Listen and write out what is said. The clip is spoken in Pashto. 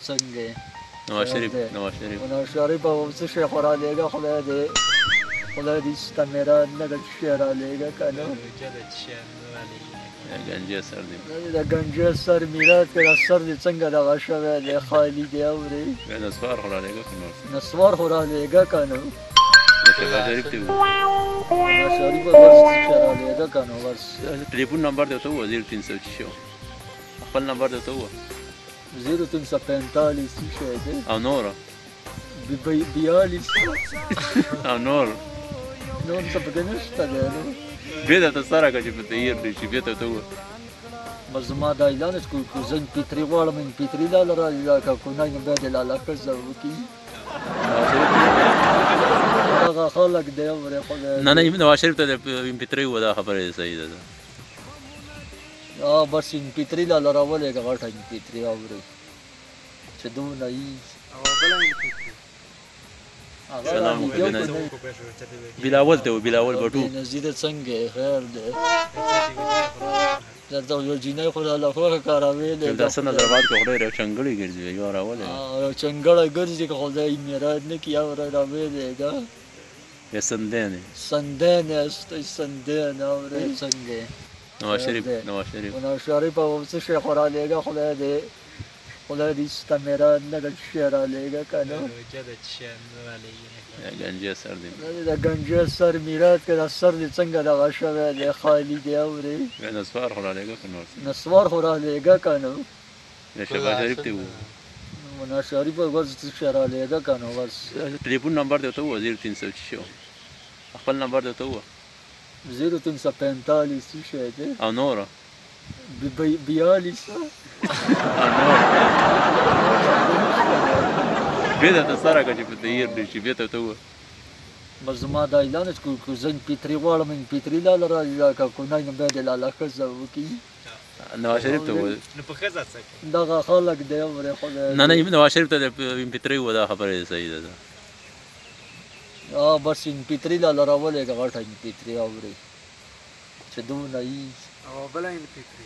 څنګه نواز شریف نواز شریف او څه شي خو رالیږه خدای دې ستمره نه د شي رالیږه که نه گنجه سر دی د ګنجه سر میرات که د سر دې څنګه دغه شوی دی خالي دی اورې نسوار خو رالیږه که نور نسوار خو رالیږه که نه شفا شریف دی نواز شریف بس څه شي رالیږه که نه بس ټلیفون نمبر دی ورته ووایه 0306 خپل نمبر دی ورته ووایه 0345 څه شی دی او نور 42 او نور څه پکې نشته دی نو بیا درته سره که چې په تغیر دی شي بیا ته ورته ووایه بس زما دا اعلان است که زنګ پیتري غواړم پیتري لاله راځي که کونای نو بیا دې لاله ښځه وکړي هغه خلک دی اورې خدای نه نواز شریف ته د پیتري ووایه دا خبره صحیح ده بس پیتري لاله راولېږه غټه پیتري اورې چې دونه یي سلام بلاول ته و بلاول بټو نزیده څنګه خیر دی درته یو جینۍ خو لاله خوښه کاروې دی دا څه نظرباد که خدای چنګړې ګرځي یو راولې چنګړه ګرځي که خدای میراد نه کړي او راولېږه یا سندین استای سندین اورې څنګه نواز شریف نواز شریف او څه شي خو رالیږه خدای دې ستمره نه د شي رالیږه که نه گنجه سر دی د ګنجه سر میرات که د سر دې څنګه دغه شوی دی خالي دی اورې نسوار خو رالیږه که نور نسوار خو رالیږه که نه شفا شریف دی نواز شریف بس څه شي رالیږه که نه بس ټلیفون نمبر دی ورته ووایه 0306 خپل نمبر دی ورته ووایه 0345 څه شی دی او نور 42 بیا درته سره که چې په تغیر دی شي بیا ته ورته ووایه بس زما دا اعلان است که زنګ پیتري غواړم پیتري لاله راځي که کونای نو بیا دې لاله ښځه وکړي نواز شریف ته ووایه دغه خلک دی اورې خدای نه نواز شریف ته د پیتري ووایه دا خبره صحیح ده بس پیتري لاله راولېږه غټه پیتري اورې چې دونه یي او بله پیتري